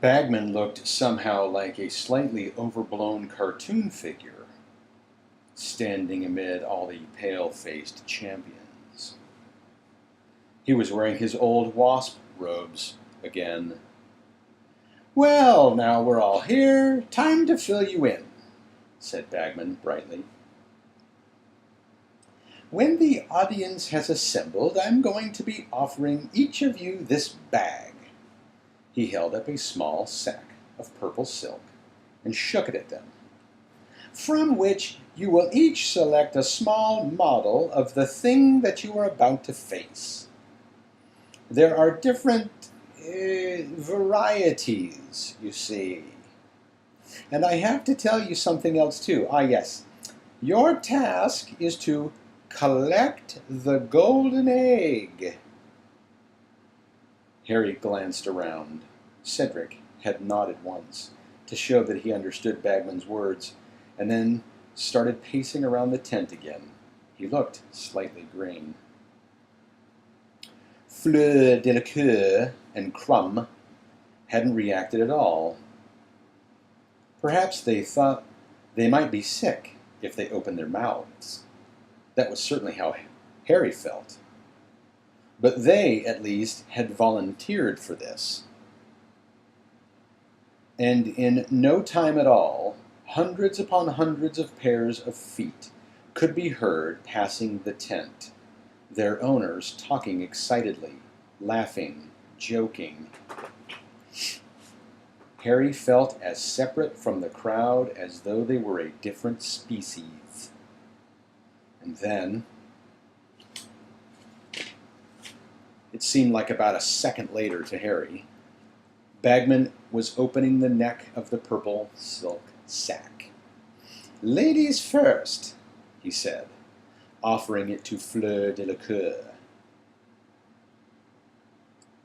Bagman looked somehow like a slightly overblown cartoon figure, standing amid all the pale-faced champions. He was wearing his old wasp robes again. "Well, now we're all here, time to fill you in," said Bagman brightly. "When the audience has assembled, I'm going to be offering each of you this bag." He held up a small sack of purple silk and shook it at them. "From which you will each select a small model of the thing that you are about to face. There are different varieties, you see. And I have to tell you something else too. Ah, yes. Your task is to collect the golden egg." Harry glanced around. Cedric had nodded once to show that he understood Bagman's words, and then started pacing around the tent again. He looked slightly green. Fleur Delacour and Crumb hadn't reacted at all. Perhaps they thought they might be sick if they opened their mouths. That was certainly how Harry felt. But they, at least, had volunteered for this. And in no time at all, hundreds upon hundreds of pairs of feet could be heard passing the tent, their owners talking excitedly, laughing, joking. Harry felt as separate from the crowd as though they were a different species. And then, it seemed like about a second later to Harry, Bagman was opening the neck of the purple silk sack. "Ladies first," he said, offering it to Fleur Delacour.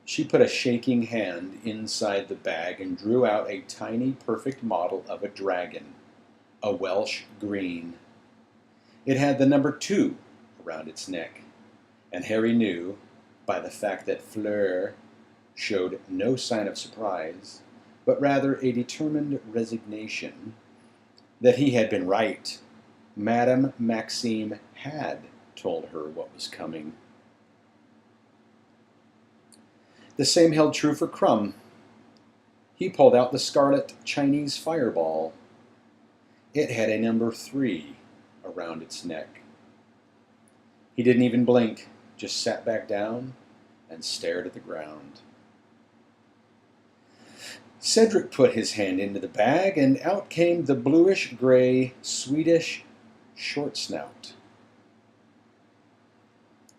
She put a shaking hand inside the bag and drew out a tiny, perfect model of a dragon, a Welsh green. It had the number 2 around its neck, and Harry knew, by the fact that Fleur showed no sign of surprise, but rather a determined resignation, that he had been right. Madame Maxime had told her what was coming. The same held true for Crumb. He pulled out the scarlet Chinese fireball. It had a number 3 around its neck. He didn't even blink, just sat back down and stared at the ground. Cedric put his hand into the bag, and out came the bluish-gray Swedish short snout.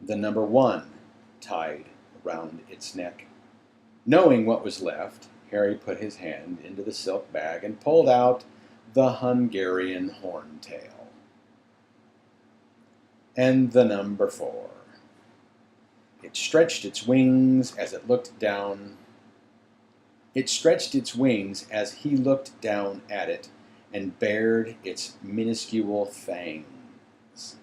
The number 1 tied around its neck. Knowing what was left, Harry put his hand into the silk bag and pulled out the Hungarian horntail. And the number 4. It stretched its wings as it looked down. It stretched its wings as he looked down at it and bared its minuscule fangs.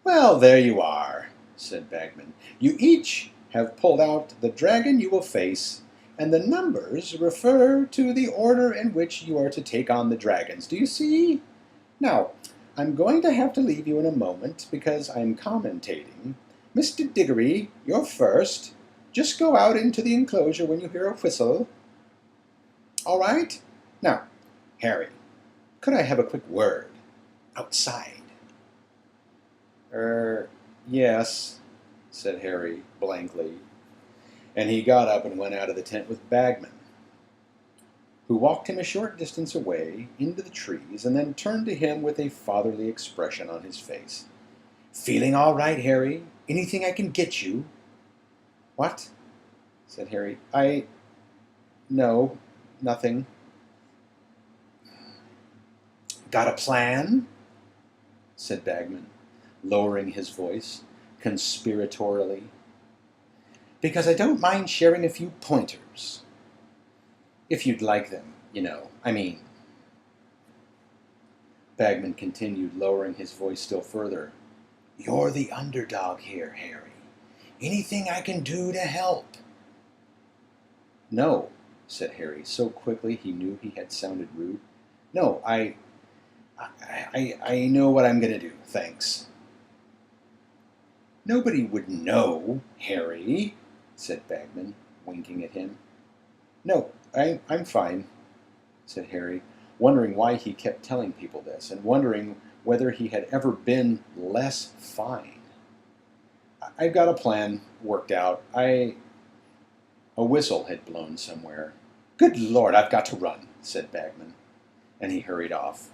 "Well, there you are," said Bagman. "You each have pulled out the dragon you will face, and the numbers refer to the order in which you are to take on the dragons. Do you see? Now, I'm going to have to leave you in a moment because I'm commentating. Mr. Diggory, you're first. Just go out into the enclosure when you hear a whistle. All right? Now, Harry, could I have a quick word outside?" Yes," said Harry blankly, and he got up and went out of the tent with Bagman, who walked him a short distance away into the trees and then turned to him with a fatherly expression on his face. "Feeling all right, Harry? Anything I can get you?" "What?" said Harry. No, nothing." "Got a plan?" said Bagman, lowering his voice conspiratorially. "Because I don't mind sharing a few pointers. If you'd like them, you know. Bagman continued, lowering his voice still further. "You're the underdog here, Harry. Anything I can do to help?" No, said Harry, so quickly he knew he had sounded rude. No, I know what I'm going to do, thanks. Nobody would know, Harry, said Bagman, winking at him. No, I'm fine, said Harry, wondering why he kept telling people this, and wondering whether he had ever been less fine. I've got a plan worked out. A whistle had blown somewhere. Good Lord, I've got to run, said Bagman, and he hurried off.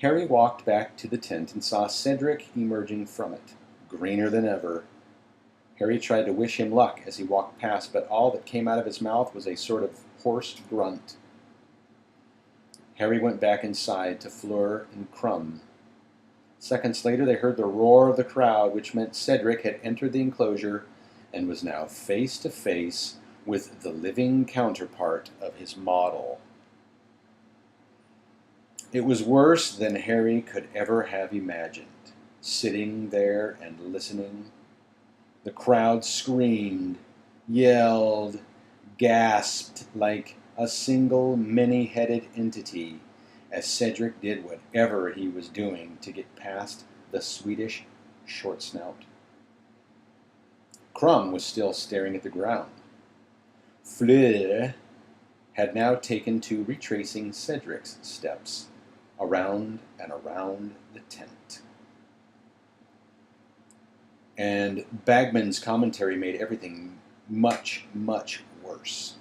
Harry walked back to the tent and saw Cedric emerging from it, greener than ever. Harry tried to wish him luck as he walked past, but all that came out of his mouth was a sort of hoarse grunt. Harry went back inside to Fleur and Crumb. Seconds later they heard the roar of the crowd, which meant Cedric had entered the enclosure and was now face to face with the living counterpart of his model. It was worse than Harry could ever have imagined, sitting there and listening. The crowd screamed, yelled, gasped like a single many-headed entity as Cedric did whatever he was doing to get past the Swedish short snout. Crumb was still staring at the ground. Fleur had now taken to retracing Cedric's steps, around and around the tent. And Bagman's commentary made everything much, much worse.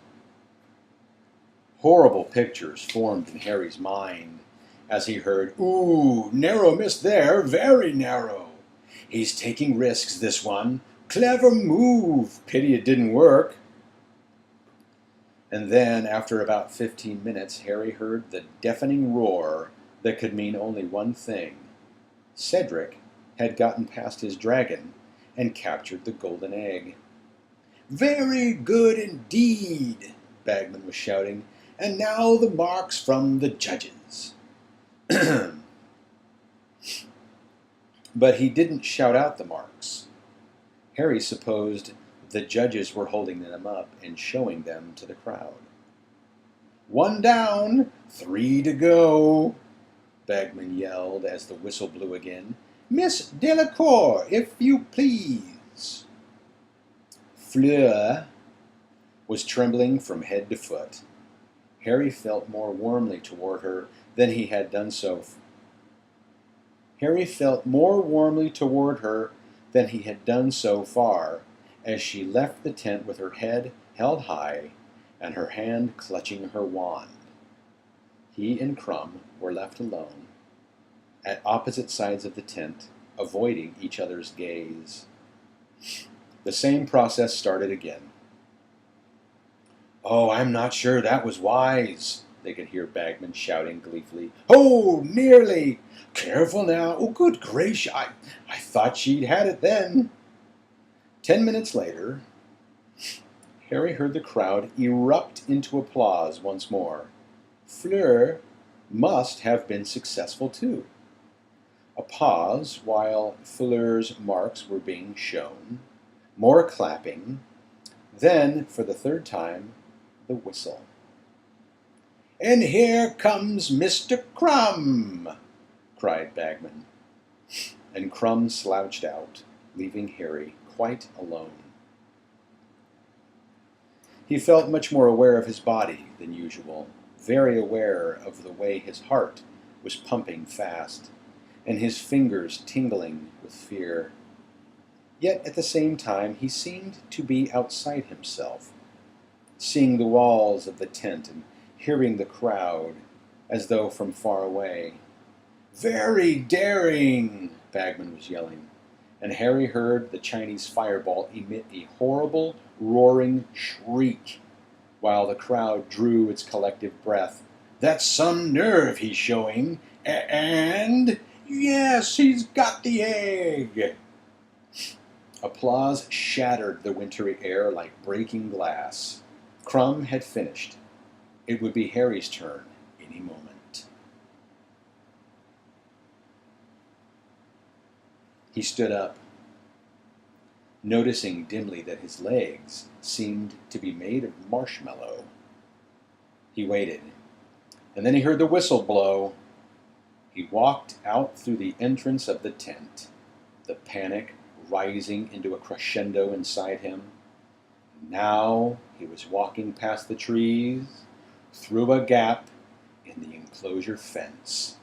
Horrible pictures formed in Harry's mind as he heard, "Ooh, narrow miss there, very narrow. He's taking risks, this one. Clever move. Pity it didn't work." And then, after about 15 minutes, Harry heard the deafening roar that could mean only one thing. Cedric had gotten past his dragon and captured the golden egg. "Very good indeed," Bagman was shouting. "And now the marks from the judges." But he didn't shout out the marks. Harry supposed the judges were holding them up and showing them to the crowd. "One down, 3 to go," Bagman yelled as the whistle blew again. "Miss Delacour, if you please." Fleur was trembling from head to foot. Harry felt more warmly toward her than he had done so. Far as she left the tent with her head held high and her hand clutching her wand. He and Crumb were left alone, at opposite sides of the tent, avoiding each other's gaze. The same process started again. "Oh, I'm not sure that was wise," they could hear Bagman shouting gleefully. "Oh, nearly! Careful now! Oh, good gracious! I thought she'd had it then." 10 minutes later, Harry heard the crowd erupt into applause once more. Fleur must have been successful too. A pause while Fleur's marks were being shown, more clapping, then, for the third time, the whistle. "And here comes Mr. Crumb!" cried Bagman. And Crumb slouched out, leaving Harry quite alone. He felt much more aware of his body than usual, very aware of the way his heart was pumping fast, and his fingers tingling with fear. Yet at the same time he seemed to be outside himself, seeing the walls of the tent and hearing the crowd as though from far away. "Very daring!" Bagman was yelling, and Harry heard the Chinese fireball emit a horrible, roaring shriek, while the crowd drew its collective breath. "That's some nerve he's showing, and yes, he's got the egg!" Applause shattered the wintry air like breaking glass. Crumb had finished. It would be Harry's turn any moment. He stood up. noticing dimly that his legs seemed to be made of marshmallow. He waited, and then he heard the whistle blow. He walked out through the entrance of the tent, the panic rising into a crescendo inside him. Now he was walking past the trees, through a gap in the enclosure fence.